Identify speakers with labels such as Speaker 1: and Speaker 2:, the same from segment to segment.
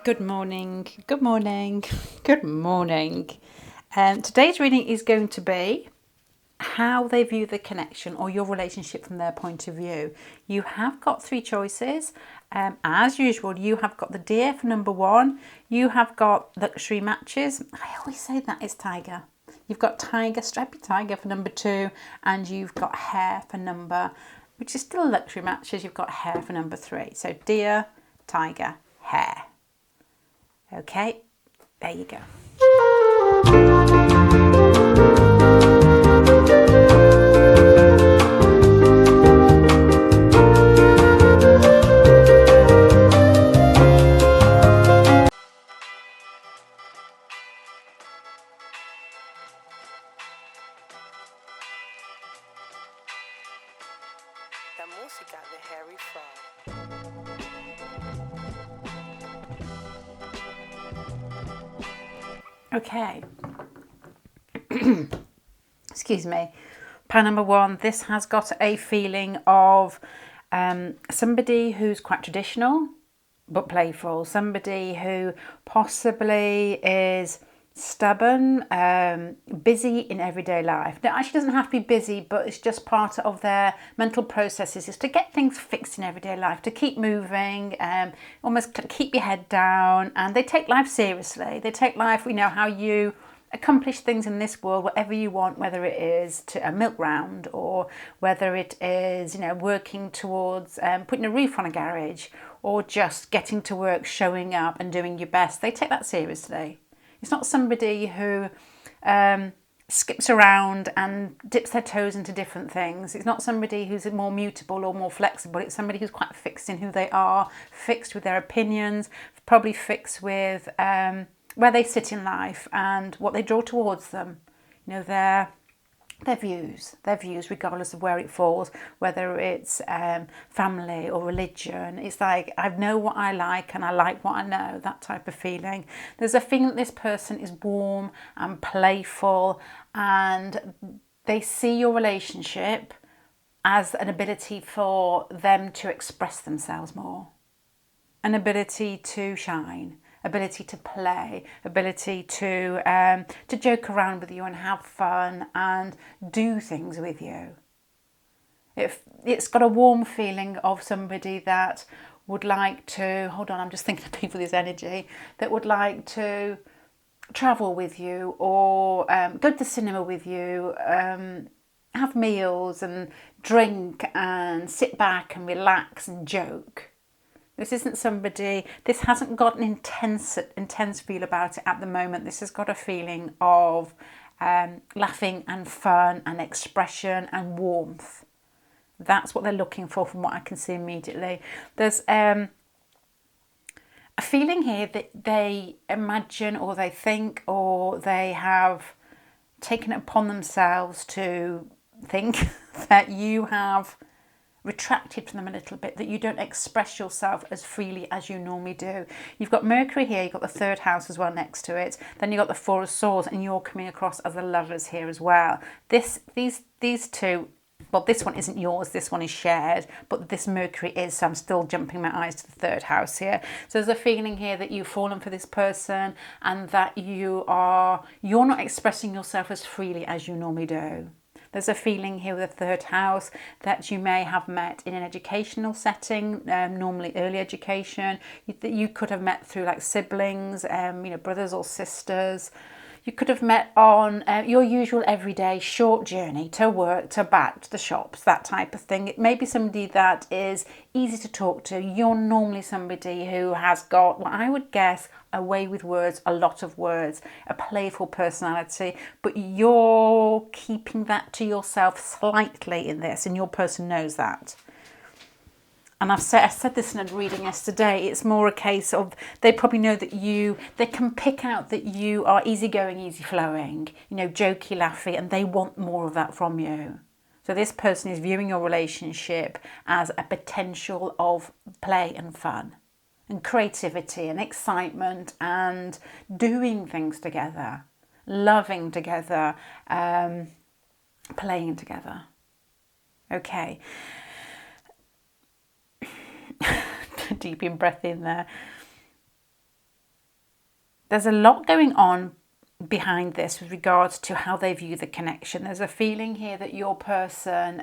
Speaker 1: Good morning, good morning, good morning. Today's reading is going to be how they view the connection or your relationship from their point of view. You have got three choices. As usual, you have got the deer for number one. You have got luxury matches. I always say that it's tiger. You've got tiger, stripy tiger for number two, and you've got hare for number, which is still luxury matches. You've got hare for number three. So deer, tiger, hare. Okay, there you go.
Speaker 2: La música de Harry Fraud.
Speaker 1: Okay. Excuse me. Pile number one, this has got a feeling of somebody who's quite traditional but playful, somebody who possibly is stubborn, busy in everyday life. Now, actually doesn't have to be busy, but it's just part of their mental processes is to get things fixed in everyday life, to keep moving, almost keep your head down, and they take life seriously. They take life, how you accomplish things in this world, whatever you want, whether it is to a milk round or whether it is, working towards putting a roof on a garage or just getting to work, showing up and doing your best. They take that seriously. It's not somebody who skips around and dips their toes into different things. It's not somebody who's more mutable or more flexible. It's somebody who's quite fixed in who they are, fixed with their opinions, probably fixed with where they sit in life and what they draw towards them. Their views, regardless of where it falls, whether it's family or religion. It's like, I know what I like and I like what I know, that type of feeling. There's a feeling that this person is warm and playful and they see your relationship as an ability for them to express themselves more, an ability to shine, ability to play, ability to joke around with you and have fun and do things with you. It's got a warm feeling of somebody that would like to, I'm just thinking of people with this energy, that would like to travel with you or go to the cinema with you, have meals and drink and sit back and relax and joke. This isn't somebody, this hasn't got an intense feel about it at the moment. This has got a feeling of laughing and fun and expression and warmth. That's what they're looking for from what I can see immediately. There's a feeling here that they imagine or they think or they have taken it upon themselves to think that you have retracted from them a little bit, that you don't express yourself as freely as you normally do. You've got Mercury here, you've got the third house as well next to it, then you've got the Four of Swords and you're coming across as the Lovers here as well. These two, well, this one isn't yours, this one is shared, but this Mercury is, so I'm still jumping my eyes to the third house here. So there's a feeling here that you've fallen for this person and that you're not expressing yourself as freely as you normally do. There's a feeling here with the third house that you may have met in an educational setting, normally early education. That you could have met through like siblings, brothers or sisters. You could have met on your usual everyday short journey to work, to back, to the shops, that type of thing. It may be somebody that is easy to talk to. You're normally somebody who has got, what I would guess, a way with words, a lot of words, a playful personality, but you're keeping that to yourself slightly in this, and your person knows that. And I said this in a reading yesterday, it's more a case of they probably know that they can pick out that you are easygoing, easy flowing, jokey, laughy, and they want more of that from you. So this person is viewing your relationship as a potential of play and fun and creativity and excitement and doing things together, loving together, playing together. Okay. Deep in breath in there. there's a lot going on behind this with regards to how they view the connection. There's a feeling here that your person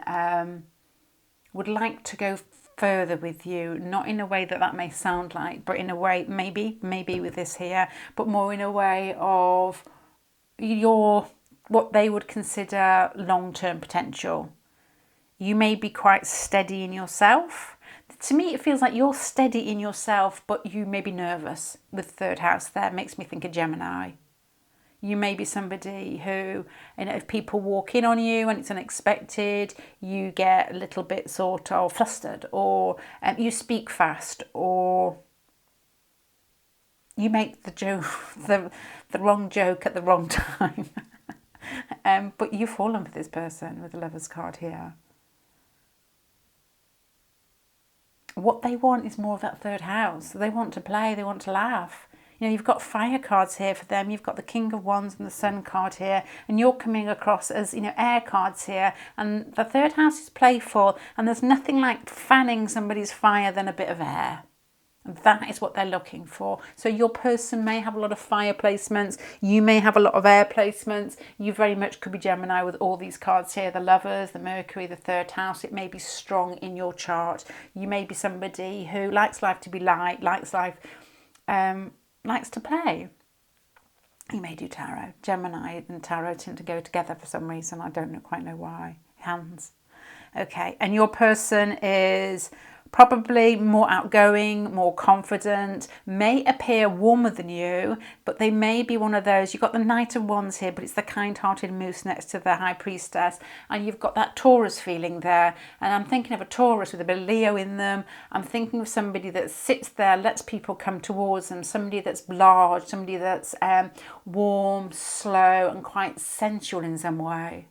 Speaker 1: would like to go further with you, not in a way that may sound like, but in a way, maybe with this here, but more in a way of what they would consider long-term potential. You may be quite steady in yourself. To me, it feels like you're steady in yourself, but you may be nervous. With third house there, makes me think of Gemini. You may be somebody who, if people walk in on you and it's unexpected, you get a little bit sort of flustered, or you speak fast, or you make the wrong joke at the wrong time. But you've fallen for this person with the Lovers card here. What they want is more of that third house. They want to play, they want to laugh. You've got fire cards here for them. You've got the King of Wands and the Sun card here. And you're coming across as, air cards here. And the third house is playful. And there's nothing like fanning somebody's fire than a bit of air. And that is what they're looking for. So your person may have a lot of fire placements. You may have a lot of air placements. You very much could be Gemini with all these cards here. The Lovers, the Mercury, the third house. It may be strong in your chart. You may be somebody who likes life to be light, likes to play. You may do tarot. Gemini and tarot tend to go together for some reason. I don't quite know why. Hands. Okay, and your person is probably more outgoing, more confident, may appear warmer than you, but they may be one of those. You've got the Knight of Wands here, but it's the kind-hearted moose next to the High Priestess, and you've got that Taurus feeling there. And I'm thinking of a Taurus with a bit of Leo in them. I'm thinking of somebody that sits there, lets people come towards them, somebody that's large, somebody that's warm, slow, and quite sensual in some way.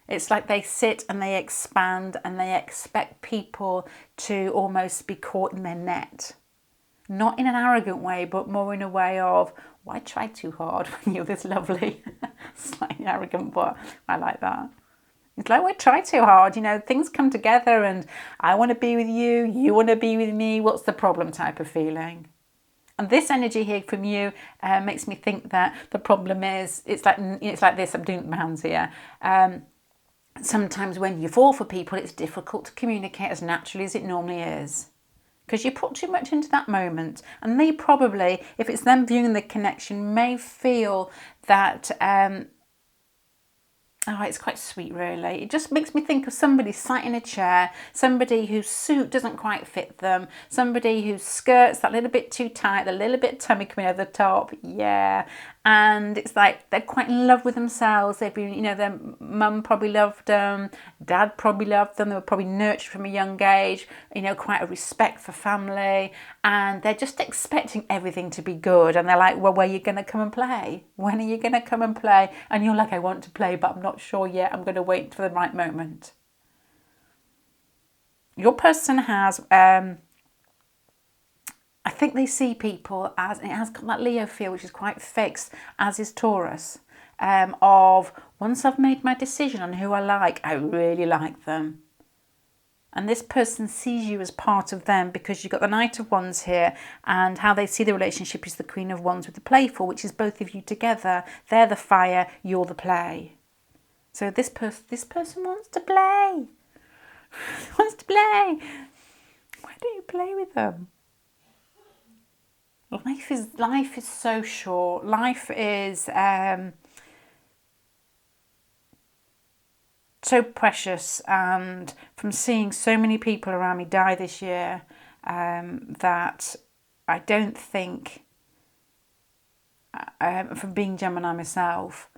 Speaker 1: It's like they sit and they expand and they expect people to almost be caught in their net. Not in an arrogant way, but more in a way of, why try too hard when you're this lovely? Slightly arrogant, but I like that. It's like, why try too hard? Things come together and I want to be with you, you want to be with me. What's the problem type of feeling? And this energy here from you makes me think that the problem is, it's like this, I'm doing my hands here. Sometimes when you fall for people, it's difficult to communicate as naturally as it normally is. Because you put too much into that moment. And they probably, if it's them viewing the connection, may feel that, it's quite sweet really. It just makes me think of somebody sat in a chair, somebody whose suit doesn't quite fit them, somebody whose skirt's a little bit too tight, a little bit tummy coming over the top, yeah. And it's like they're quite in love with themselves. They've been, their mum probably loved them, dad probably loved them. They were probably nurtured from a young age, quite a respect for family. And they're just expecting everything to be good. And they're like, well, where are you going to come and play? When are you going to come and play? And you're like, I want to play, but I'm not sure yet. I'm going to wait for the right moment. Your person has... I think they see people as, and it has got that Leo feel, which is quite fixed, as is Taurus, of once I've made my decision on who I like, I really like them. And this person sees you as part of them because you've got the Knight of Wands here, and how they see the relationship is the Queen of Wands with the playful, which is both of you together. They're the fire, you're the play. So this person wants to play. Wants to play. Why don't you play with them? Life is so short. Life is so precious, and from seeing so many people around me die this year, that I don't think, from being Gemini myself,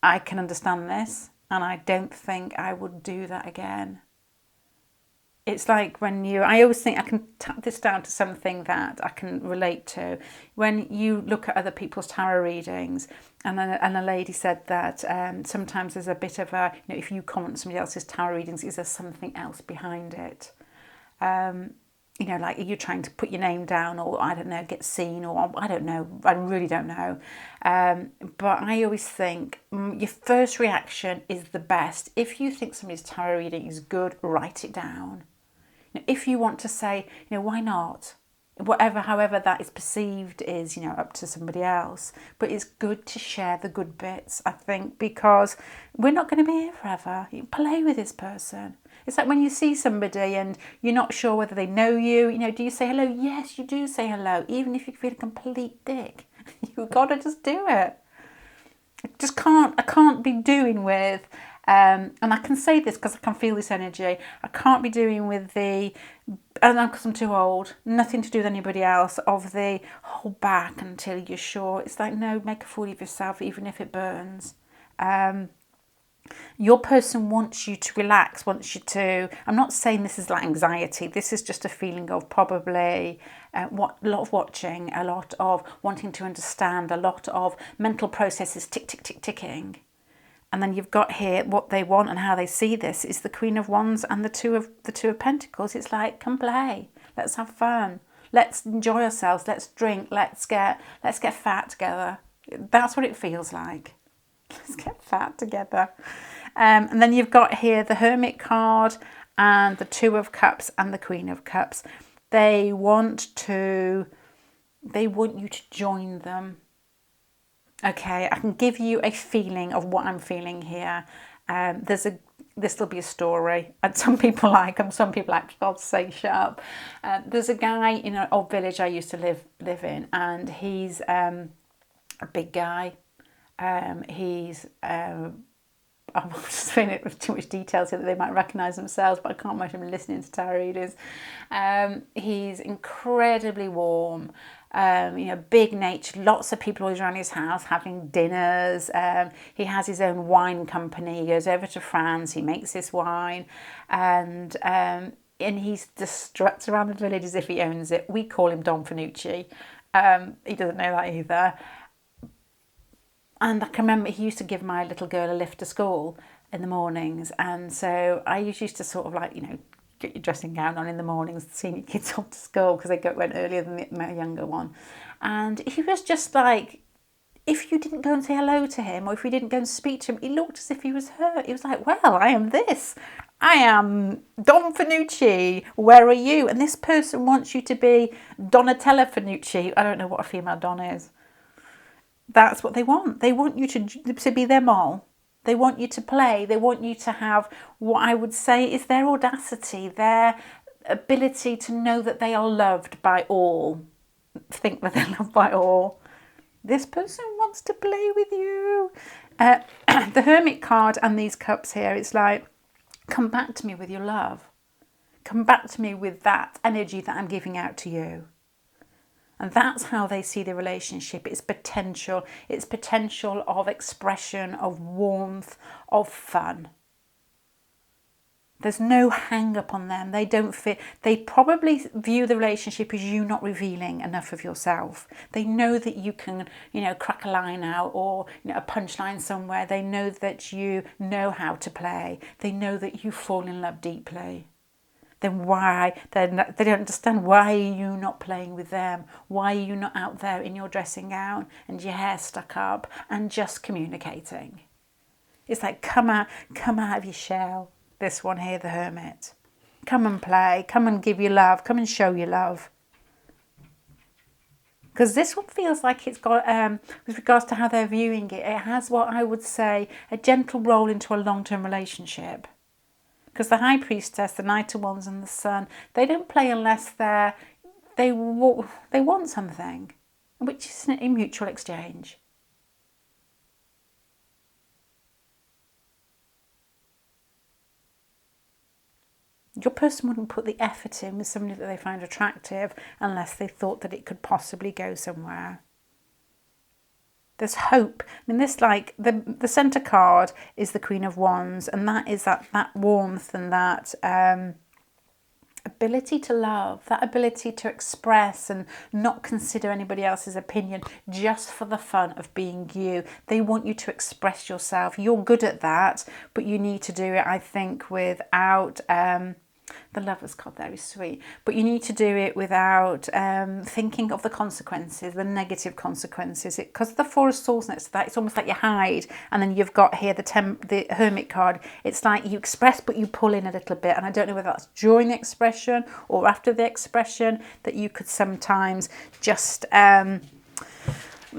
Speaker 1: I can understand this, and I don't think I would do that again. It's like I always think I can tap this down to something that I can relate to. When you look at other people's tarot readings, and a lady said that sometimes there's a bit of a, if you comment on somebody else's tarot readings, is there something else behind it? Like, are you trying to put your name down, or I don't know, get seen, or I don't know, I really don't know. But I always think your first reaction is the best. If you think somebody's tarot reading is good, write it down. If you want to say, why not? however that is perceived is, up to somebody else. But it's good to share the good bits, I think, because we're not going to be here forever. You play with this person. It's like when you see somebody and you're not sure whether they know you, do you say hello? Yes, you do say hello, even if you feel a complete dick. You've got to just do it. I can't be doing with, and I can say this because I can feel this energy, I can't be doing with the, and because I'm too old, nothing to do with anybody else, of the hold back until you're sure. It's like, no, make a fool of yourself, even if it burns. Your person wants you to relax, wants you to, I'm not saying this is like anxiety, this is just a feeling of probably a lot of watching, a lot of wanting to understand, a lot of mental processes tick, tick, tick, ticking. And then you've got here what they want and how they see this is the Queen of Wands and the Two of Pentacles. It's like, come play, let's have fun, let's enjoy ourselves, let's drink, let's get fat together. That's what it feels like. Let's get fat together. And then you've got here the Hermit card and the Two of Cups and the Queen of Cups. They want you to join them. Okay, I can give you a feeling of what I'm feeling here. This will be a story. And some people like them, some people like, for God's sake, shut up. There's a guy in an old village I used to live in, and he's a big guy. I'm just saying it with too much detail so that they might recognise themselves, but I can't imagine him listening to tarot readers. He's incredibly warm, big nature, lots of people always around his house having dinners. He has his own wine company. He goes over to France, he makes this wine, and he just struts around the village as if he owns it. We call him Don Fanucci. He doesn't know that either. And I can remember he used to give my little girl a lift to school in the mornings. And so I used to sort of like, get your dressing gown on in the mornings, seeing your kids off to school because they went earlier than my younger one. And he was just like, if you didn't go and say hello to him or if you didn't go and speak to him, he looked as if he was hurt. He was like, well, I am this. I am Don Fanucci. Where are you? And this person wants you to be Donatella Fanucci. I don't know what a female Don is. That's what they want. They want you to be their mole. They want you to play. They want you to have what I would say is their audacity, their ability to know that they are loved by all. Think that they're loved by all. This person wants to play with you. The Hermit card and these cups here, it's like, come back to me with your love. Come back to me with that energy that I'm giving out to you. And that's how they see the relationship. It's potential of expression, of warmth, of fun. There's no hang up on them. They don't fit. They probably view the relationship as you not revealing enough of yourself. They know that you can, crack a line out or a punchline somewhere. They know that you know how to play. They know that you fall in love deeply. Then why? They don't understand, why are you not playing with them? Why are you not out there in your dressing gown and your hair stuck up and just communicating? It's like, come out of your shell. This one here, the Hermit. Come and play. Come and give your love. Come and show your love. Because this one feels like it's got, with regards to how they're viewing it, it has what I would say a gentle roll into a long-term relationship. Because the High Priestess, the Knight of Wands and the Sun, they don't play unless they want something, which is a mutual exchange. Your person wouldn't put the effort in with somebody that they find attractive unless they thought that it could possibly go somewhere. There's hope. I mean, the centre card is the Queen of Wands, and that is that warmth and that ability to love, that ability to express and not consider anybody else's opinion just for the fun of being you. They want you to express yourself. You're good at that, but you need to do it, I think, without The Lover's card there is sweet, but you need to do it without thinking of the consequences, the negative consequences. Because the Four of Swords next to that, it's almost like you hide, and then you've got here the Hermit card. It's like you express, but you pull in a little bit, and I don't know whether that's during the expression or after the expression that you could sometimes just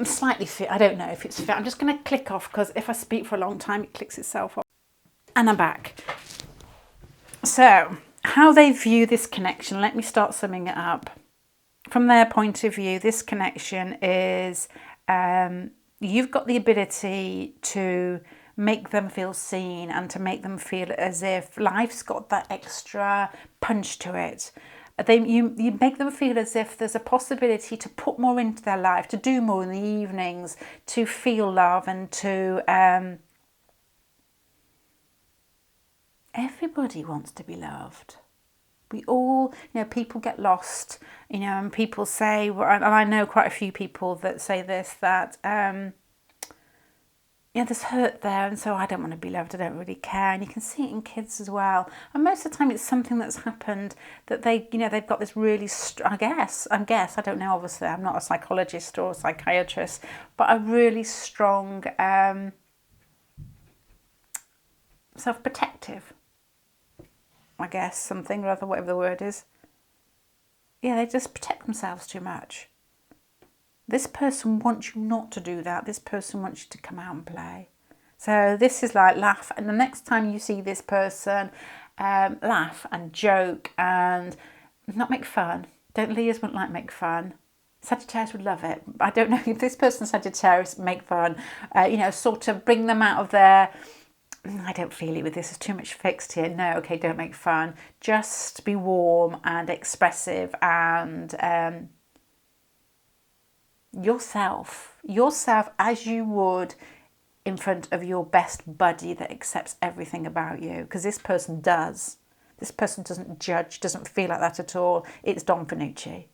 Speaker 1: slightly fit. I don't know if it's fit. I'm just going to click off because if I speak for a long time, it clicks itself off. And I'm back. So, how they view this connection, let me start summing it up. From their point of view, this connection is you've got the ability to make them feel seen and to make them feel as if life's got that extra punch to it. You make them feel as if there's a possibility to put more into their life, to do more in the evenings, to feel love and to... Everybody wants to be loved. We all, people get lost, and people say, and I know quite a few people that say this, that, there's hurt there, and so I don't want to be loved, I don't really care. And you can see it in kids as well. And most of the time it's something that's happened that they've got this really, I guess, I don't know, obviously, I'm not a psychologist or a psychiatrist, but a really strong self-protective, I guess, something, rather, whatever the word is. Yeah, they just protect themselves too much. This person wants you not to do that. This person wants you to come out and play. So this is like laugh. And the next time you see this person, laugh and joke and not make fun. Don't Leahs wouldn't like make fun. Sagittarius would love it. I don't know if this person's Sagittarius, make fun. Sort of bring them out of their... I don't feel it with this, there's too much fixed here. No, okay, don't make fun. Just be warm and expressive and yourself as you would in front of your best buddy that accepts everything about you. Because this person does. This person doesn't judge, doesn't feel like that at all. It's Don Fanucci.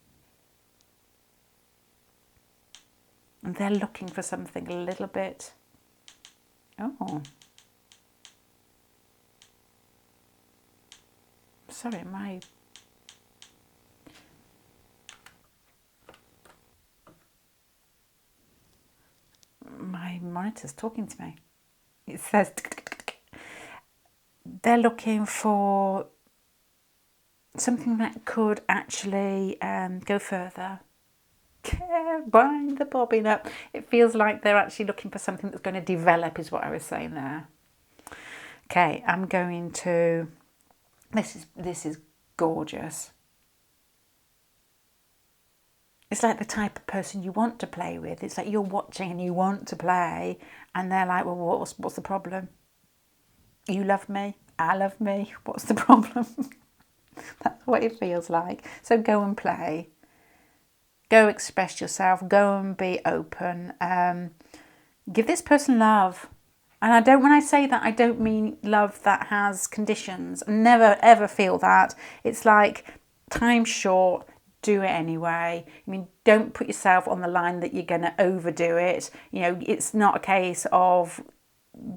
Speaker 1: And they're looking for something a little bit... Oh... Sorry, my monitor's talking to me. It says they're looking for something that could actually go further. Wind the bobbin up. It feels like they're actually looking for something that's going to develop, is what I was saying there. Okay, I'm going to... This is gorgeous. It's like the type of person you want to play with. It's like you're watching and you want to play, and they're like, well, what's the problem? You love me, I love me, what's the problem? That's what it feels like. So go and play. Go express yourself. Go and be open. Give this person love. And when I say that, I don't mean love that has conditions. Never, ever feel that. It's like, time's short, do it anyway. I mean, don't put yourself on the line that you're going to overdo it. It's not a case of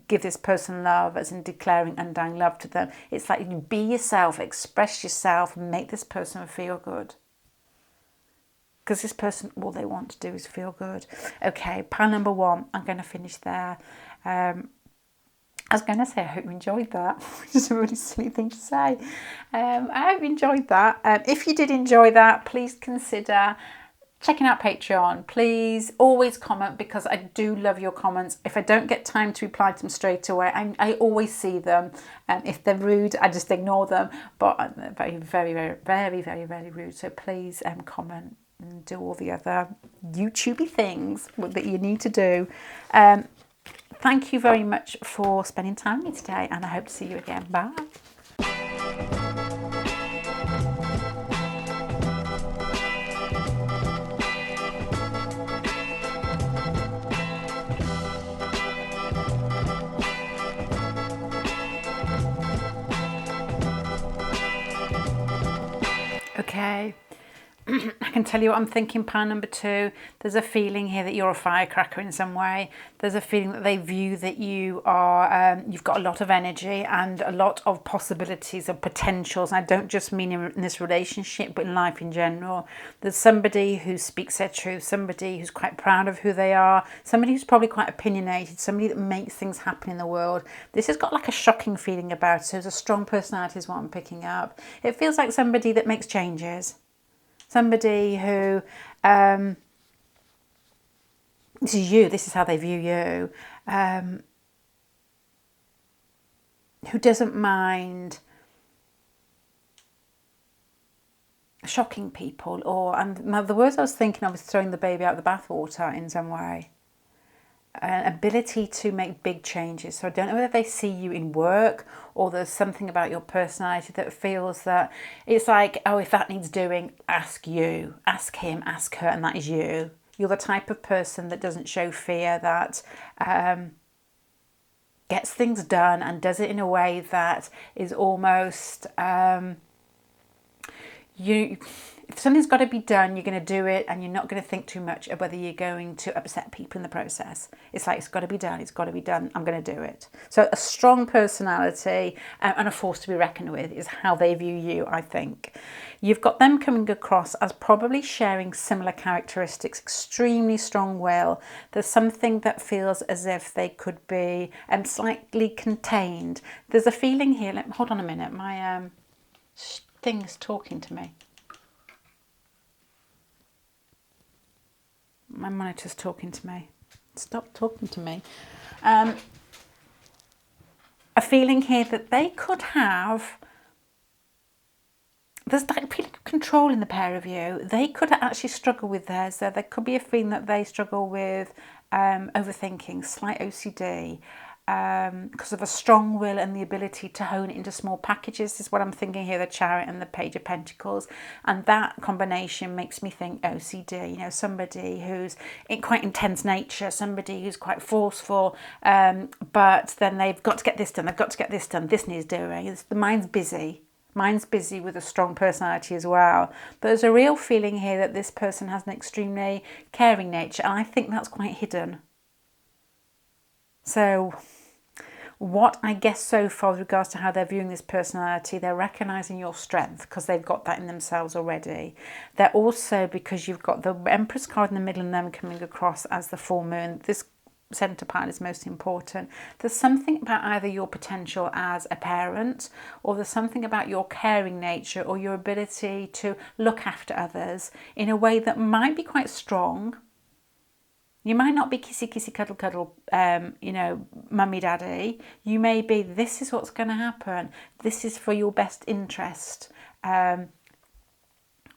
Speaker 1: give this person love as in declaring undying love to them. It's like you be yourself, express yourself, and make this person feel good. Because this person, all they want to do is feel good. Okay, pile number 1, I'm going to finish there. I was going to say, I hope you enjoyed that, which is a really silly thing to say. I hope you enjoyed that. If you did enjoy that, please consider checking out Patreon. Please always comment, because I do love your comments. If I don't get time to reply to them straight away, I always see them. If they're rude, I just ignore them. But they're very, very, very, very, very, very rude. So please comment and do all the other YouTubey things that you need to do. Thank you very much for spending time with me today, and I hope to see you again. Bye. Okay. I can tell you what I'm thinking, pile number 2. There's a feeling here that you're a firecracker in some way. There's a feeling that they view that you are, you've got a lot of energy and a lot of possibilities and potentials. And I don't just mean in this relationship, but in life in general. There's somebody who speaks their truth, somebody who's quite proud of who they are, somebody who's probably quite opinionated, somebody that makes things happen in the world. This has got like a shocking feeling about it. So there's a strong personality is what I'm picking up. It feels like somebody that makes changes. Somebody who, this is you, this is how they view you, who doesn't mind shocking people, or, and the words I was thinking of is throwing the baby out of the bathwater in some way. An ability to make big changes. So I don't know whether they see you in work, or there's something about your personality that feels that it's like, oh, if that needs doing, ask you, ask him, ask her, and that is you. You're the type of person that doesn't show fear, that gets things done and does it in a way that is almost if something's got to be done, you're going to do it, and you're not going to think too much of whether you're going to upset people in the process. It's like, it's got to be done, it's got to be done, I'm going to do it. So a strong personality and a force to be reckoned with is how they view you, I think. You've got them coming across as probably sharing similar characteristics, extremely strong will. There's something that feels as if they could be slightly contained. There's a feeling here, hold on a minute, my thing's talking to me. My monitor's talking to me. Stop talking to me. A feeling here that they could have, there's like a feeling of control in the pair of you. They could actually struggle with theirs. There could be a feeling that they struggle with overthinking, slight OCD, because of a strong will and the ability to hone it into small packages. This is what I'm thinking here, the Chariot and the Page of Pentacles. And that combination makes me think OCD, you know, somebody who's in quite intense nature, somebody who's quite forceful, but then they've got to get this done, they've got to get this done, this needs doing. The mind's busy. Mine's busy with a strong personality as well. But there's a real feeling here that this person has an extremely caring nature, and I think that's quite hidden. So what I guess so far with regards to how they're viewing this personality, they're recognising your strength because they've got that in themselves already. They're also, because you've got the Empress card in the middle and them coming across as the full moon, this centre pile is most important. There's something about either your potential as a parent, or there's something about your caring nature or your ability to look after others in a way that might be quite strong. You might not be kissy, kissy, cuddle, cuddle, you know, mummy, daddy. You may be, this is what's going to happen. This is for your best interest. I'm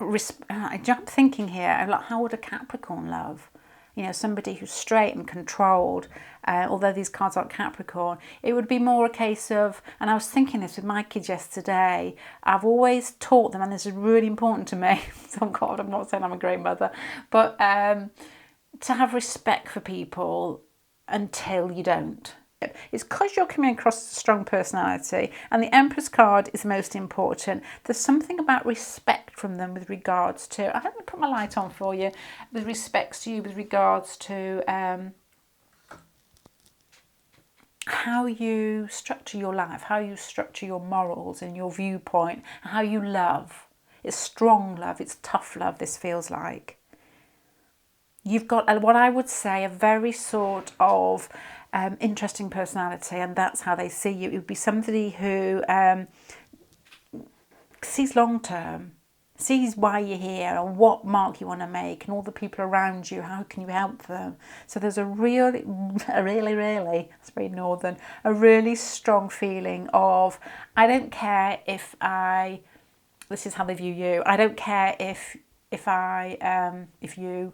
Speaker 1: thinking here, like, how would a Capricorn love? You know, somebody who's straight and controlled, although these cards aren't Capricorn. It would be more a case of, and I was thinking this with my kids yesterday, I've always taught them, and this is really important to me, so God, I'm not saying I'm a great mother, but to have respect for people until you don't. It's because you're coming across as a strong personality, and the Empress card is most important. There's something about respect from them with regards to, let me put my light on for you, with respects to you, with regards to how you structure your life, how you structure your morals and your viewpoint, how you love. It's strong love, it's tough love, this feels like. You've got what I would say a very sort of interesting personality, and that's how they see you. It would be somebody who sees long term, sees why you're here and what mark you want to make, and all the people around you, how can you help them. So there's a really, it's very northern, a really strong feeling of, I don't care if this is how they view you, I don't care if you,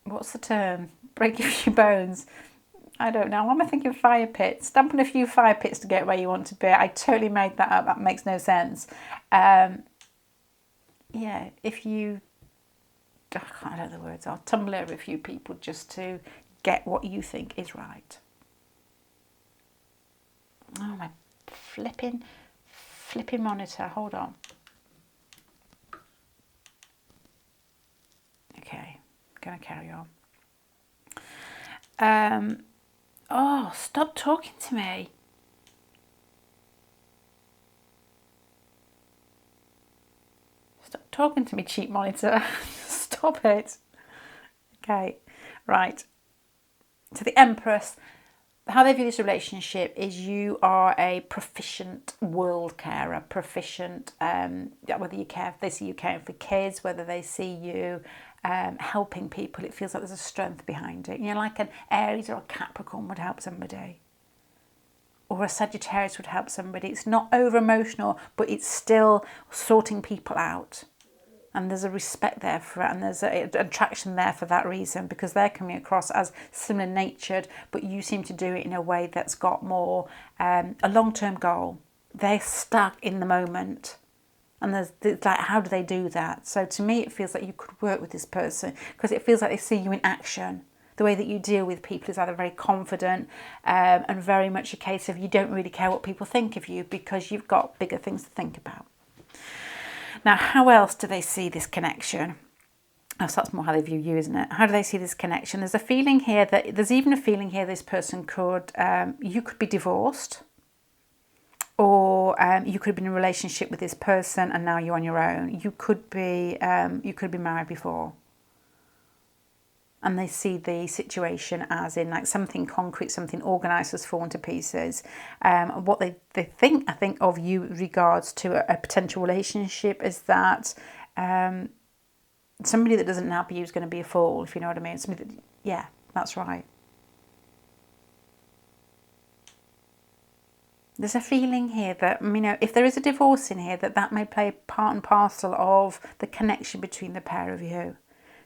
Speaker 1: what's the term? Break a few bones. I don't know. Why am I thinking fire pits? Stamping a few fire pits to get where you want to be. I totally made that up. That makes no sense. Yeah, if you, I can't know the words. I'll tumble over a few people just to get what you think is right. Oh, my flipping monitor. Hold on. going to carry on. Oh, stop talking to me. Stop talking to me, cheap monitor. Stop it. Okay, right. So the Empress, how they view this relationship is you are a proficient world carer, proficient, whether you care, they see you caring for kids, whether they see you helping people, it feels like there's a strength behind it. You know, like an Aries or a Capricorn would help somebody. Or a Sagittarius would help somebody. It's not over emotional, but it's still sorting people out. And there's a respect there for it, and there's an attraction there for that reason, because they're coming across as similar natured, but you seem to do it in a way that's got more a long-term goal. They're stuck in the moment. And there's like, how do they do that? So to me, it feels like you could work with this person because it feels like they see you in action. The way that you deal with people is either very confident and very much a case of you don't really care what people think of you because you've got bigger things to think about. Now, how else do they see this connection? Oh, so that's more how they view you, isn't it? How do they see this connection? There's a feeling here that there's even a feeling here this person could, you could be divorced, or you could have been in a relationship with this person and now you're on your own. You could be married before. And they see the situation as in like something concrete, something organised has fallen to pieces. What they think, I think, of you regards to a potential relationship is that somebody that doesn't help you is going to be a fool, if you know what I mean. Somebody that, yeah, that's right. There's a feeling here that, you know, if there is a divorce in here, that may play part and parcel of the connection between the pair of you.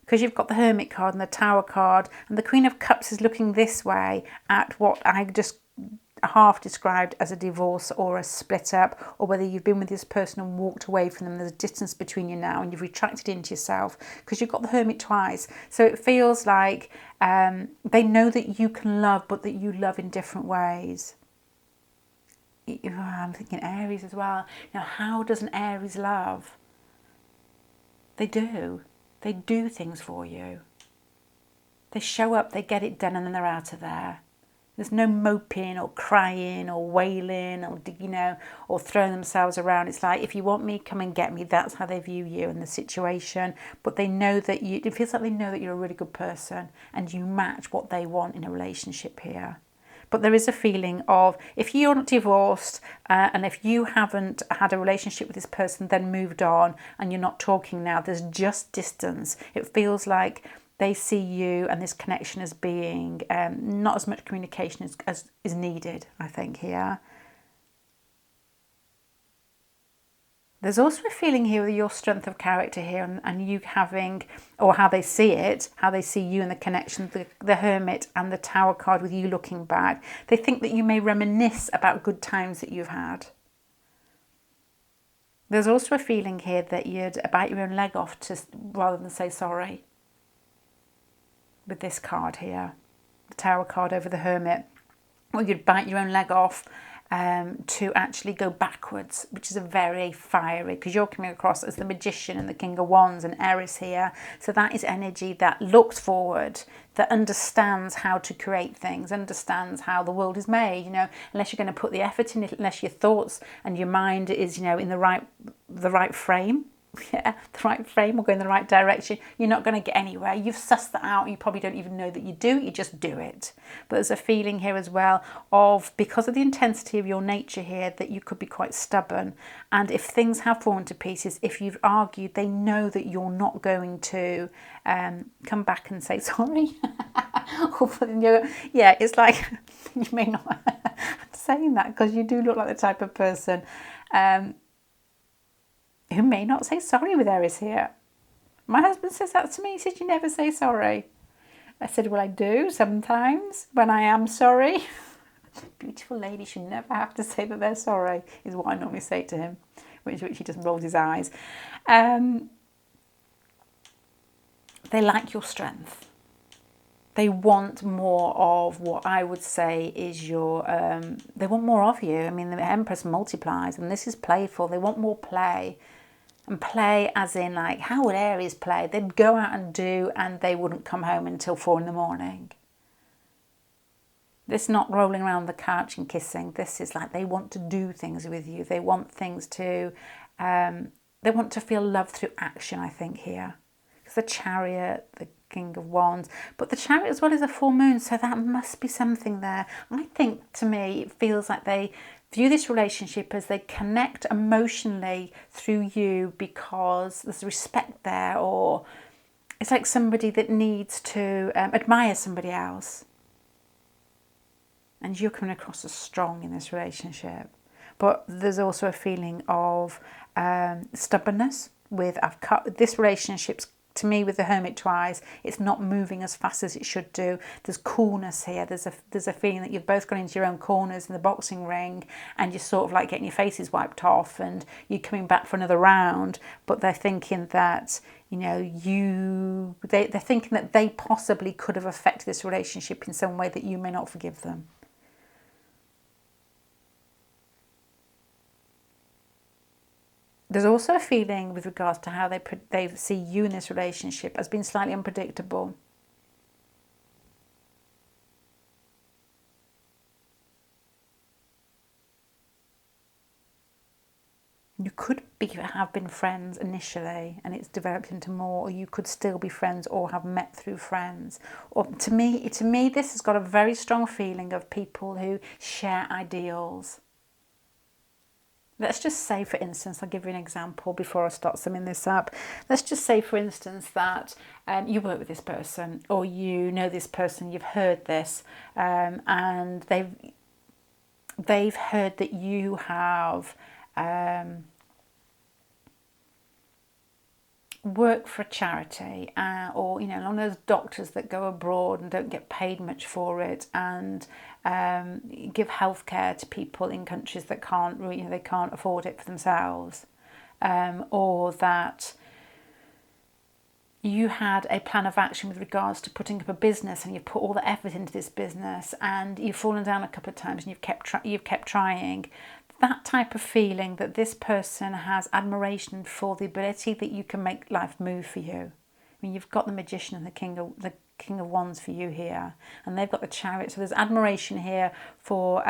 Speaker 1: Because you've got the Hermit card and the Tower card, and the Queen of Cups is looking this way at what I just half described as a divorce or a split up, or whether you've been with this person and walked away from them. There's a distance between you now and you've retracted into yourself because you've got the Hermit twice. So it feels like they know that you can love, but that you love in different ways. I'm thinking Aries as well. Now, how does an Aries love? They do. They do things for you. They show up, they get it done, and then they're out of there. There's no moping or crying or wailing or, you know, or throwing themselves around. It's like, if you want me, come and get me. That's how they view you and the situation. But they know that it feels like they know that you're a really good person and you match what they want in a relationship here. But there is a feeling of, if you're not divorced and if you haven't had a relationship with this person, then moved on and you're not talking now, there's just distance. It feels like they see you and this connection as being not as much communication as is needed, I think, here. There's also a feeling here with your strength of character here and you having, or how they see it, how they see you and the connection, the Hermit and the Tower card with you looking back. They think that you may reminisce about good times that you've had. There's also a feeling here that you'd bite your own leg off rather than say sorry. With this card here, the Tower card over the Hermit, or you'd bite your own leg off to actually go backwards, which is a very fiery, because you're coming across as the Magician and the King of Wands and Eris here. So that is energy that looks forward, that understands how to create things, understands how the world is made, you know, unless you're going to put the effort in it, unless your thoughts and your mind is, you know, in the right frame. Yeah, the right frame or going in the right direction, you're not going to get anywhere. You've sussed that out and you probably don't even know that you do, you just do it. But there's a feeling here as well of, because of the intensity of your nature here, that you could be quite stubborn, and if things have fallen to pieces, if you've argued, they know that you're not going to come back and say sorry. Yeah, it's like you may not saying that because you do look like the type of person who may not say sorry with Aries here. My husband says that to me. He says, you never say sorry. I said, well, I do sometimes when I am sorry. Beautiful lady should never have to say that they're sorry, is what I normally say to him, which he just rolls his eyes. They like your strength. They want more of what I would say is your, they want more of you. I mean, the Empress multiplies and this is playful. They want more play. And play as in like, how would Aries play? They'd go out and do, and they wouldn't come home until 4 in the morning. This is not rolling around the couch and kissing. This is like they want to do things with you. They want things to, they want to feel love through action, I think, here. Because the Chariot, the King of Wands, but the Chariot as well is a full moon, so that must be something there. I think, to me, it feels like they view this relationship as they connect emotionally through you because there's respect there, or it's like somebody that needs to admire somebody else. And you're coming across as strong in this relationship. But there's also a feeling of stubbornness with, I've cut this relationship's, to me, with the Hermit twice, it's not moving as fast as it should do. There's coolness here. There's a feeling that you've both gone into your own corners in the boxing ring, and you're sort of like getting your faces wiped off, and you're coming back for another round. But they're thinking that, you know, they're thinking that they possibly could have affected this relationship in some way that you may not forgive them. There's also a feeling with regards to how they see you in this relationship as being slightly unpredictable. You could have been friends initially and it's developed into more, or you could still be friends or have met through friends. Or to me, this has got a very strong feeling of people who share ideals. Let's just say, for instance, I'll give you an example before I start summing this up. Let's just say, for instance, that you work with this person, or you know this person, you've heard this, and they've heard that you have work for a charity, or, you know, one of those doctors that go abroad and don't get paid much for it, and give healthcare to people in countries that can't, you know, they can't afford it for themselves, or that you had a plan of action with regards to putting up a business, and you've put all the effort into this business, and you've fallen down a couple of times, and you've kept trying. That type of feeling that this person has admiration for the ability that you can make life move for you. I mean, you've got the Magician and the King of Wands for you here, and they've got the Chariot. So there's admiration here for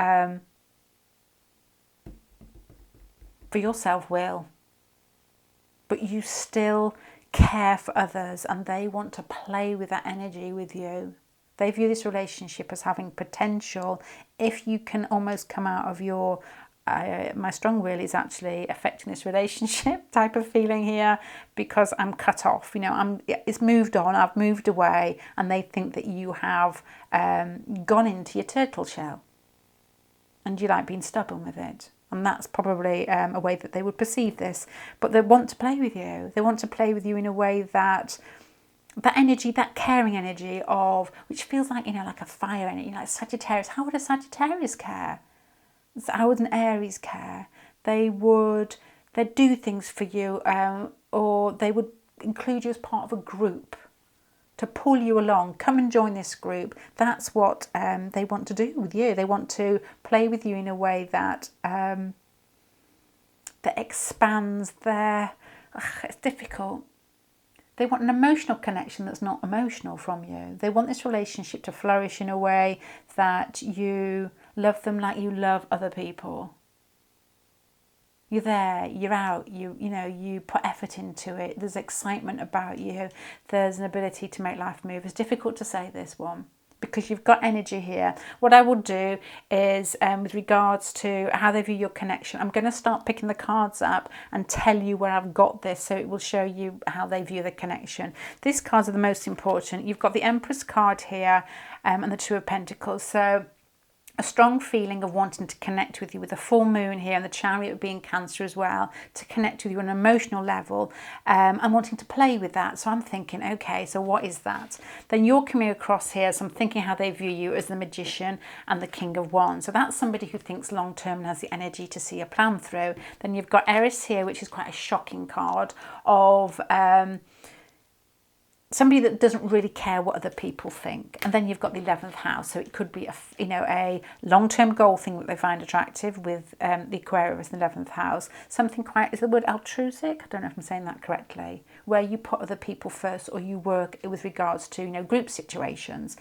Speaker 1: your self-will, but you still care for others, and they want to play with that energy with you. They view this relationship as having potential if you can almost come out of your my strong will is actually affecting this relationship type of feeling here, because I'm cut off, you know, it's moved on, I've moved away, and they think that you have gone into your turtle shell and you like being stubborn with it. And that's probably a way that they would perceive this. But they want to play with you. They want to play with you in a way that energy, that caring energy of, which feels like, you know, like a fire energy, like Sagittarius. How would a Sagittarius care? How would an Aries care? They'd do things for you, or they would include you as part of a group to pull you along. Come and join this group. That's what they want to do with you. They want to play with you in a way that that expands their. It's difficult. They want an emotional connection that's not emotional from you. They want this relationship to flourish in a way that you love them like you love other people. You're there, you're out, you know, you put effort into it. There's excitement about you. There's an ability to make life move. It's difficult to say this one because you've got energy here. What I will do is, with regards to how they view your connection, I'm going to start picking the cards up and tell you where I've got this, so it will show you how they view the connection. These cards are the most important. You've got the Empress card here, and the Two of Pentacles. So a strong feeling of wanting to connect with you with the full moon here, and the Chariot being Cancer as well, to connect with you on an emotional level, and wanting to play with that. So I'm thinking, okay, so what is that? Then you're coming across here, so I'm thinking how they view you as the Magician and the King of Wands. So that's somebody who thinks long term and has the energy to see a plan through. Then you've got Eris here, which is quite a shocking card of somebody that doesn't really care what other people think. And then you've got the 11th house, so it could be a long-term goal thing that they find attractive with the Aquarius in the 11th house. Something quite, is the word altruistic? I don't know if I'm saying that correctly, where you put other people first, or you work with regards to group situations.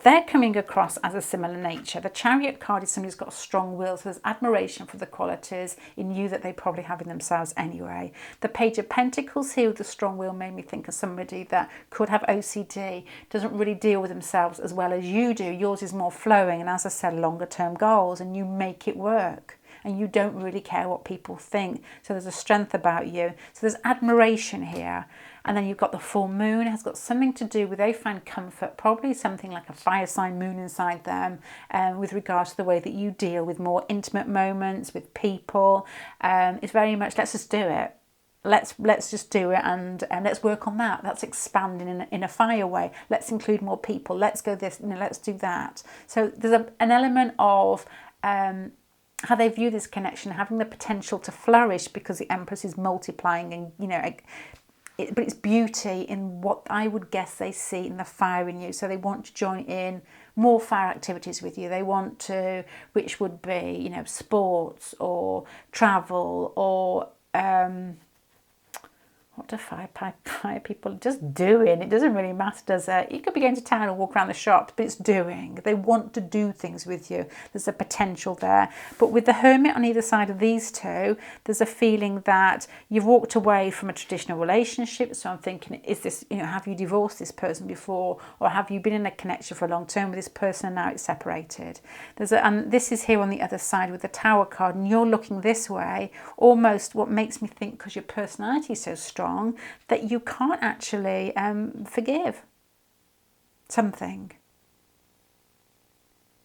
Speaker 1: They're coming across as a similar nature. The Chariot card is somebody who's got a strong will, so there's admiration for the qualities in you that they probably have in themselves anyway. The Page of Pentacles here with the strong will made me think of somebody that could have OCD, doesn't really deal with themselves as well as you do. Yours is more flowing, and as I said, longer term goals, and you make it work, and you don't really care what people think. So there's a strength about you. So there's admiration here. And then you've got the full moon. It has got something to do with, they find comfort, probably something like a fire sign moon inside them, with regards to the way that you deal with more intimate moments with people. It's very much, let's just do it. Let's just do it, and let's work on that. That's expanding in a fire way. Let's include more people. Let's go this, let's do that. So there's an element of how they view this connection having the potential to flourish, because the Empress is multiplying, and but it's beauty in what I would guess they see in the fire in you. So they want to join in more fire activities with you. They want to, which would be sports or travel or what do fire people just doing? It doesn't really matter, does it? You could be going to town and walk around the shops, but it's doing. They want to do things with you. There's a potential there. But with the Hermit on either side of these two, there's a feeling that you've walked away from a traditional relationship. So I'm thinking, is this, have you divorced this person before? Or have you been in a connection for a long term with this person and now it's separated? And this is here on the other side with the Tower card, and you're looking this way, almost what makes me think, because your personality is so strong, that you can't actually forgive something.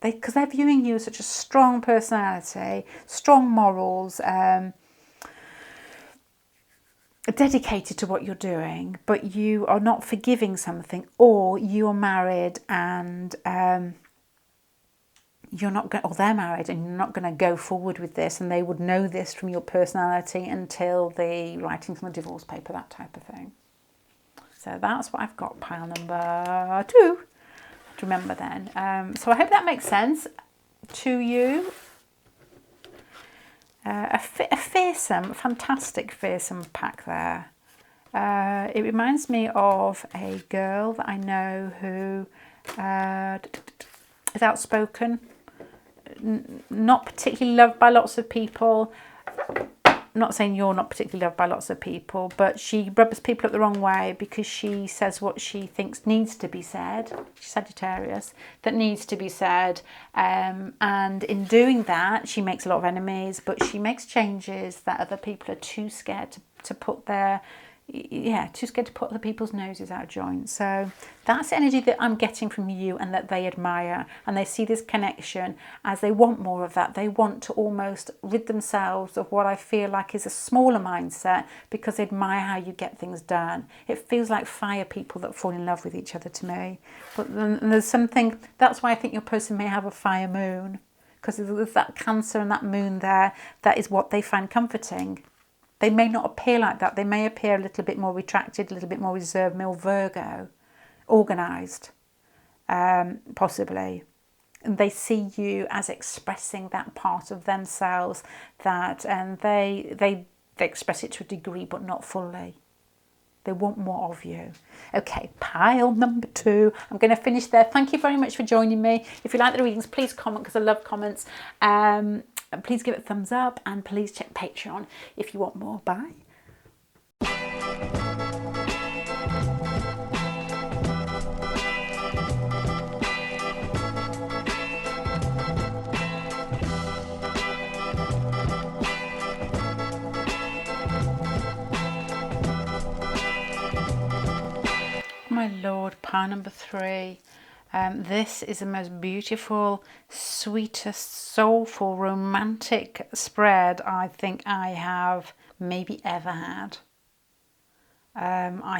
Speaker 1: Because they're viewing you as such a strong personality, strong morals, dedicated to what you're doing, but you are not forgiving something, or you are married and you're not going, or they're married and you're not going to go forward with this, and they would know this from your personality until the writing from the divorce paper, that type of thing. So that's what I've got, pile number 2. To remember then. So I hope that makes sense to you. A fearsome, fantastic fearsome pack there. It reminds me of a girl that I know who is outspoken, not particularly loved by lots of people. I'm not saying you're not particularly loved by lots of people, but she rubs people up the wrong way because she says what she thinks needs to be said. She's Sagittarius, that needs to be said. And in doing that, she makes a lot of enemies, but she makes changes that other people are too scared to put their... too scared to put other people's noses out of joint. So that's the energy that I'm getting from you, and that they admire, and they see this connection as they want more of that. They want to almost rid themselves of what I feel like is a smaller mindset, because they admire how you get things done. It feels like fire people that fall in love with each other to me. But then there's something, that's why I think your person may have a fire moon, because there's that Cancer and that moon there. That is what they find comforting. They may not appear like that. They may appear a little bit more retracted, a little bit more reserved, more Virgo, organised, possibly. And they see you as expressing that part of themselves that they express it to a degree, but not fully. They want more of you. Okay, pile number 2. I'm going to finish there. Thank you very much for joining me. If you like the readings, please comment, because I love comments. Please give it a thumbs up, and please check Patreon if you want more. Bye. My Lord, pile number 3. This is the most beautiful, sweetest, soulful, romantic spread I think I have maybe ever had. I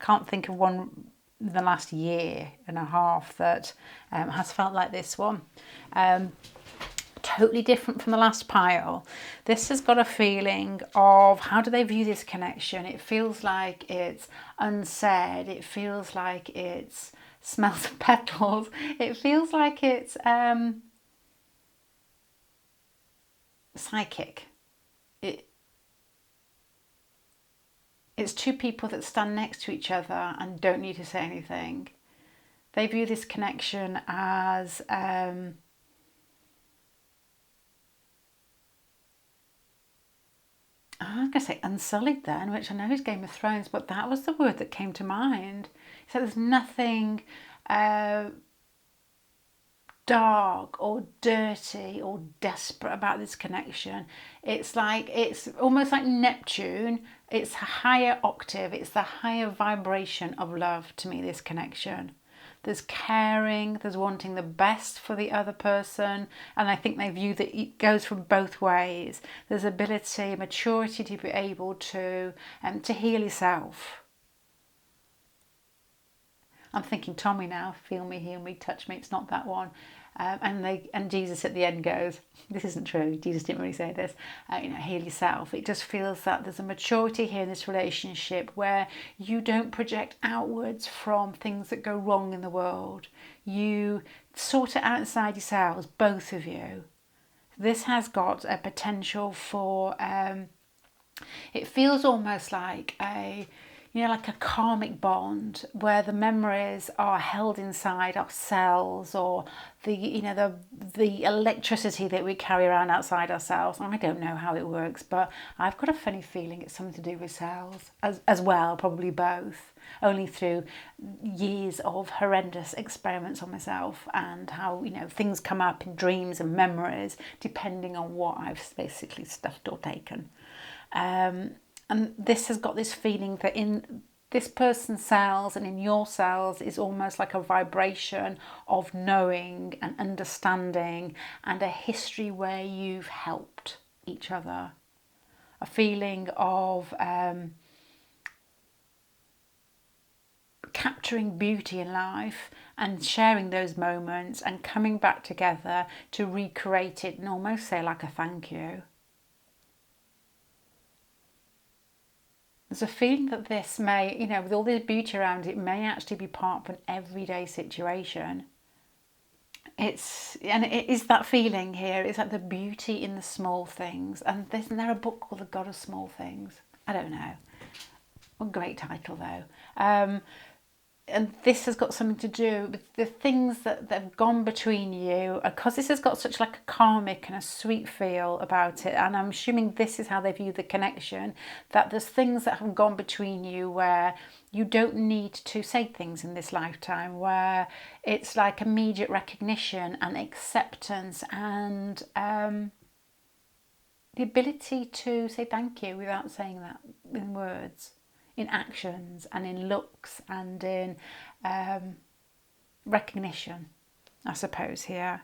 Speaker 1: can't think of one in the last year and a half that has felt like this one. totally different from the last pile. This has got a feeling of how do they view this connection. It feels like it's unsaid. It feels like it's smells of petals. It feels like it's psychic. It's two people that stand next to each other and don't need to say anything. They view this connection as I was going to say unsullied then, which I know is Game of Thrones, but that was the word that came to mind. So there's nothing dark or dirty or desperate about this connection. It's almost like Neptune. It's a higher octave. It's the higher vibration of love to me, this connection. There's caring, there's wanting the best for the other person, and I think they view that it goes from both ways. There's ability, maturity to be able to heal yourself. I'm thinking Tommy now, feel me, heal me, touch me. It's not that one. And Jesus at the end goes, this isn't true, Jesus didn't really say this, heal yourself. It just feels that there's a maturity here in this relationship where you don't project outwards from things that go wrong in the world. You sort it out inside yourselves, both of you. This has got a potential for, it feels almost like like a karmic bond where the memories are held inside our cells, or the electricity that we carry around outside ourselves. I don't know how it works, but I've got a funny feeling it's something to do with cells as well, probably both, only through years of horrendous experiments on myself and how things come up in dreams and memories depending on what I've basically stuffed or taken. And this has got this feeling that in this person's cells and in your cells is almost like a vibration of knowing and understanding and a history where you've helped each other. A feeling of capturing beauty in life and sharing those moments and coming back together to recreate it and almost say like a thank you. There's a feeling that this may, with all this beauty around it, may actually be part of an everyday situation. It is that feeling here. It's like the beauty in the small things. And isn't there a book called The God of Small Things? I don't know. A great title though. And this has got something to do with the things that have gone between you, because this has got such like a karmic and a sweet feel about it. And I'm assuming this is how they view the connection, that there's things that have gone between you where you don't need to say things in this lifetime, where it's like immediate recognition and acceptance and the ability to say thank you without saying that in words. In actions and in looks and in recognition, I suppose, here.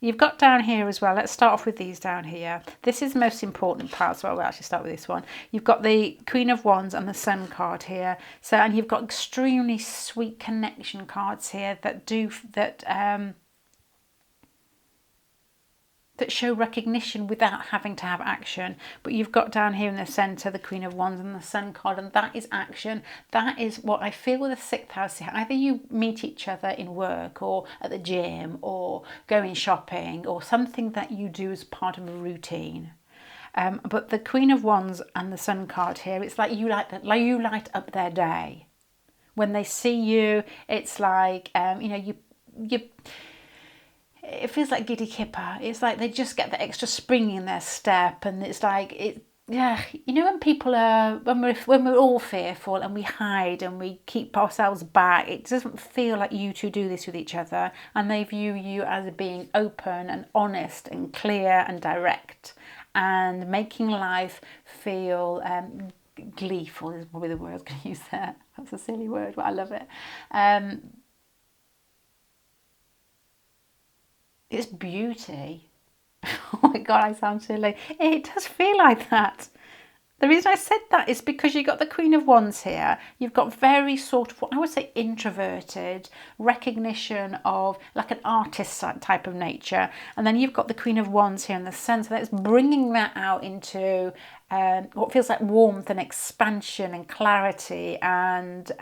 Speaker 1: You've got down here as well, let's start off with these down here. This is the most important part, so I'll actually start with this one. You've got the Queen of Wands and the Sun card here. So, and you've got extremely sweet connection cards here that show recognition without having to have action. But you've got down here in the centre the Queen of Wands and the Sun card, and that is action. That is what I feel with the 6th house here. Either you meet each other in work or at the gym or going shopping or something that you do as part of a routine. But the Queen of Wands and the Sun card here, it's like you light up their day. When they see you, it's like it feels like Giddy Kipper. It's like they just get the extra spring in their step, and it's like when people are when we're all fearful and we hide and we keep ourselves back, it doesn't feel like you two do this with each other, and they view you as being open and honest and clear and direct and making life feel gleeful is probably the word I was going to use there. That's a silly word, but I love it. It's beauty. Oh my God, I sound silly. It does feel like that. The reason I said that is because you've got the Queen of Wands here. You've got very sort of, what I would say, introverted recognition of like an artist type of nature. And then you've got the Queen of Wands here in the centre. That's bringing that out into what feels like warmth and expansion and clarity and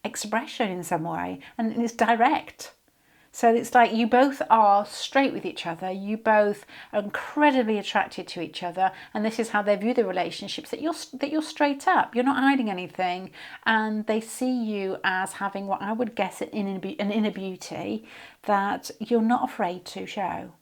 Speaker 1: expression in some way. And it's direct. So it's like you both are straight with each other. You both are incredibly attracted to each other, and this is how they view the relationships. That you're straight up. You're not hiding anything, and they see you as having what I would guess an inner beauty that you're not afraid to show,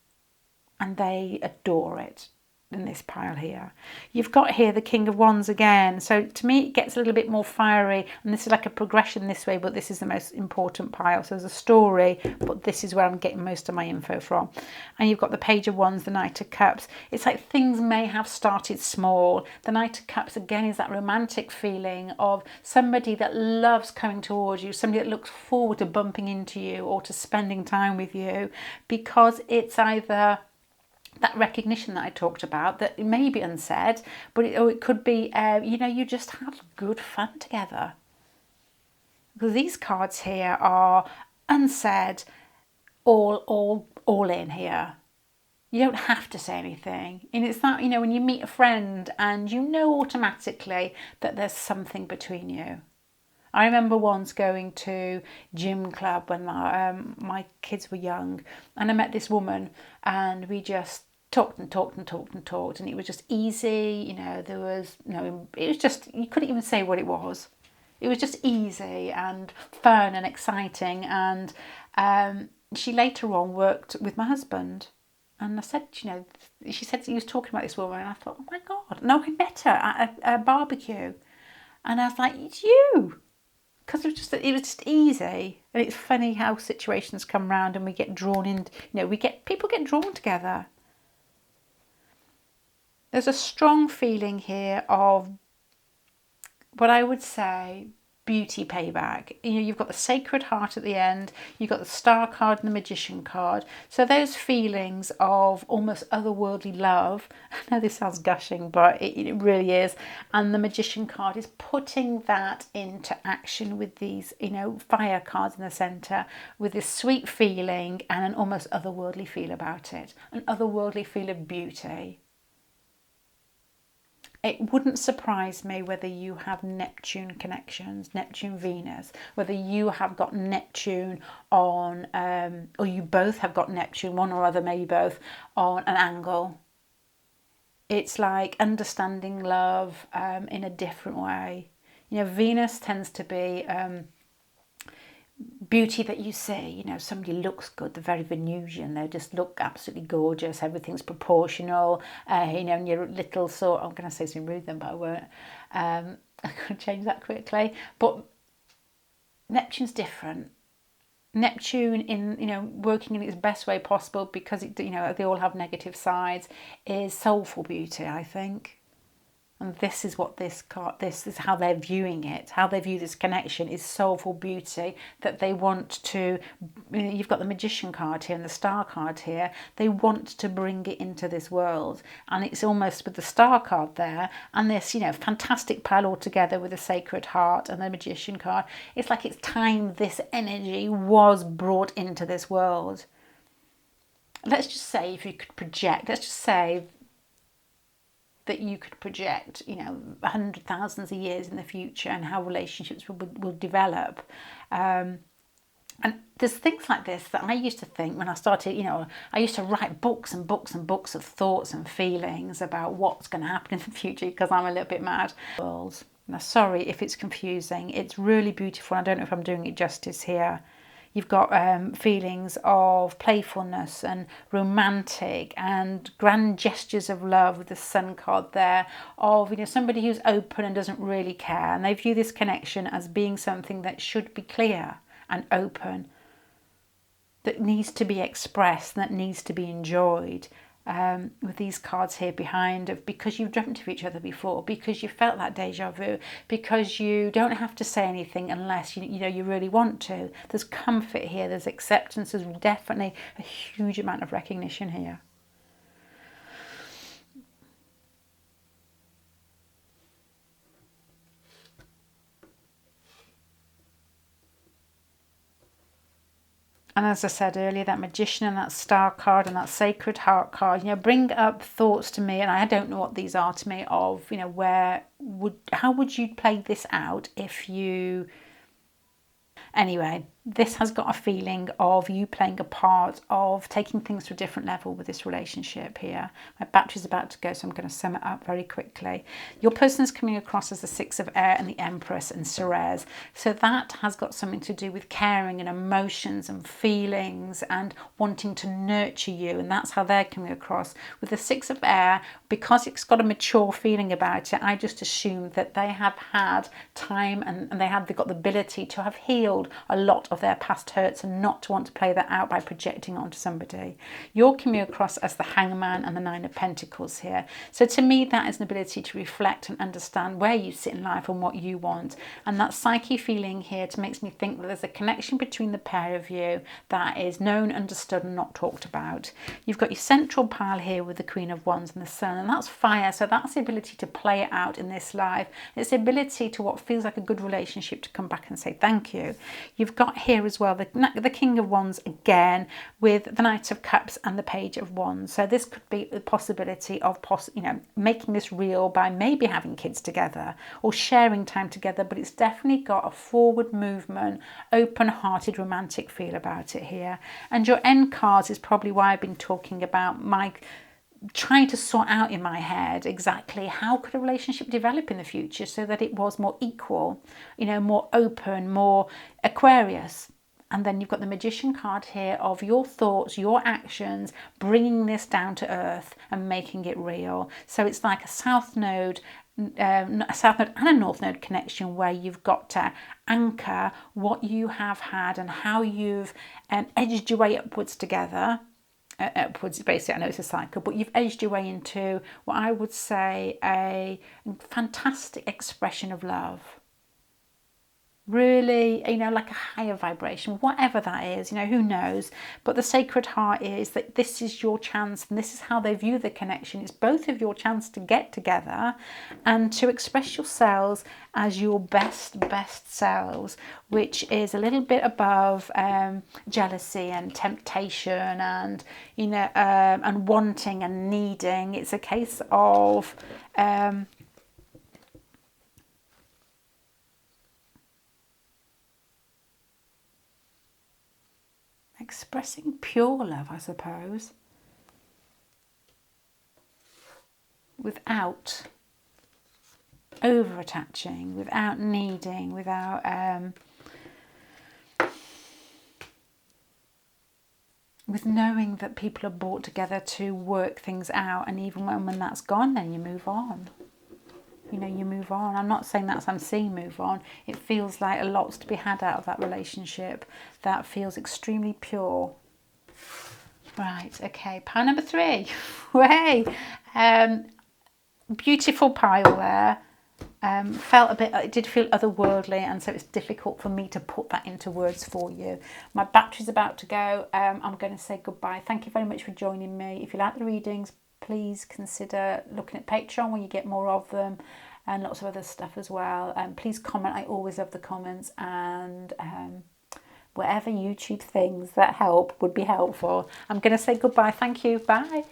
Speaker 1: and they adore it. In this pile here, you've got here the King of Wands again, so to me it gets a little bit more fiery, and this is like a progression this way, but this is the most important pile. So there's a story, but this is where I'm getting most of my info from. And you've got the Page of Wands, the Knight of Cups. It's like things may have started small. The Knight of Cups again is that romantic feeling of somebody that loves coming towards you, somebody that looks forward to bumping into you or to spending time with you, because it's either that recognition that I talked about that may be unsaid, but it could be, you just have good fun together. Because these cards here are unsaid, all in here. You don't have to say anything. And it's that, when you meet a friend and you know automatically that there's something between you. I remember once going to gym club when my kids were young, and I met this woman, and we just talked, and it was just easy. There was it was just, you couldn't even say what it was. It was just easy and fun and exciting. And she later on worked with my husband. And I said, she said he was talking about this woman, and I thought, oh my God, no, I met her at a barbecue, and I was like, it's you. Because it was just easy. And it's funny how situations come round and we get drawn in, people get drawn together. There's a strong feeling here of what I would say beauty payback. You've got the Sacred Heart at the end, you've got the Star card and the Magician card. So those feelings of almost otherworldly love, I know this sounds gushing, but it really is. And the Magician card is putting that into action with these, fire cards in the centre, with this sweet feeling and an almost otherworldly feel about it, an otherworldly feel of beauty. It wouldn't surprise me whether you have Neptune connections, Neptune, Venus, whether you have got Neptune on, or you both have got Neptune, one or other, maybe both, on an angle. It's like understanding love in a different way. Venus tends to be beauty that you see. Somebody looks good, they're very Venusian, they just look absolutely gorgeous, everything's proportional, and your little sort, I'm going to say something rude then, but I won't. I could change that quickly. But Neptune's different. Neptune, in working in its best way possible, because they all have negative sides, is soulful beauty, I think. And this is what this is how they're viewing it, how they view this connection is soulful beauty, that they want to, you've got the Magician card here and the Star card here, they want to bring it into this world. And it's almost with the Star card there and this, fantastic pile all together with the Sacred Heart and the Magician card, it's like it's time this energy was brought into this world. Let's just say, if you could project, let's just say that you could project, 100,000s of years in the future, and how relationships will develop. And there's things like this that I used to think when I started, I used to write books and books and books of thoughts and feelings about what's going to happen in the future, because I'm a little bit mad. Now, sorry if it's confusing. It's really beautiful. I don't know if I'm doing it justice here. You've got feelings of playfulness and romantic and grand gestures of love with the Sun card there, of somebody who's open and doesn't really care, and they view this connection as being something that should be clear and open, that needs to be expressed, that needs to be enjoyed. With these cards here behind, because you've dreamt of each other before, because you felt that deja vu, because you don't have to say anything unless you really want to. There's comfort here, there's acceptance, there's definitely a huge amount of recognition here. And as I said earlier, that Magician and that Star card and that Sacred Heart card, you know, bring up thoughts to me, and I don't know what these are to me, of, you know, how would you play this out if you... Anyway, this has got a feeling of you playing a part of taking things to a different level with this relationship here. My battery's about to go, so I'm going to sum it up very quickly. Your person is coming across as the Six of Air and the Empress and Ceres. So that has got something to do with caring and emotions and feelings and wanting to nurture you. And that's how they're coming across. With the Six of Air, because it's got a mature feeling about it, I just assume that they have had time and they've got the ability to have healed a lot of their past hurts and not to want to play that out by projecting onto somebody. You're coming across as the Hangman and the Nine of Pentacles here. So to me, that is an ability to reflect and understand where you sit in life and what you want. And that psyche feeling here makes me think that there's a connection between the pair of you that is known, understood and not talked about. You've got your central pile here with the Queen of Wands and the Sun, and that's fire. So that's the ability to play it out in this life. It's the ability to what feels like a good relationship to come back and say thank you. You've got here as well the King of Wands again with the Knight of Cups and the Page of Wands. So this could be the possibility of making this real by maybe having kids together or sharing time together, but it's definitely got a forward movement, open-hearted, romantic feel about it here. And your end cards is probably why I've been talking about trying to sort out in my head exactly how could a relationship develop in the future so that it was more equal, you know, more open, more Aquarius. And then you've got the Magician card here of your thoughts, your actions, bringing this down to earth and making it real. So it's like a south node and a north node connection where you've got to anchor what you have had and how you've edged your way upwards together. Upwards, basically, I know it's a cycle, but you've edged your way into what I would say a fantastic expression of love. Really, you know, like a higher vibration, whatever that is, you know, who knows. But the Sacred Heart is that this is your chance, and this is how they view the connection. It's both of your chance to get together and to express yourselves as your best selves, which is a little bit above jealousy and temptation and, you know, and wanting and needing. It's a case of expressing pure love, I suppose, without over attaching, without needing, without with knowing that people are brought together to work things out, and even when that's gone, then you move on. You know, you move on. I'm not saying I'm seeing move on. It feels like a lot's to be had out of that relationship that feels extremely pure. Right, okay, pile number 3. Way. Beautiful pile there. It did feel otherworldly, and so it's difficult for me to put that into words for you. My battery's about to go. I'm going to say goodbye. Thank you very much for joining me. If you like the readings, please consider looking at Patreon when you get more of them, and lots of other stuff as well. Please comment. I always love the comments, and whatever YouTube things that help would be helpful. I'm going to say goodbye. Thank you. Bye.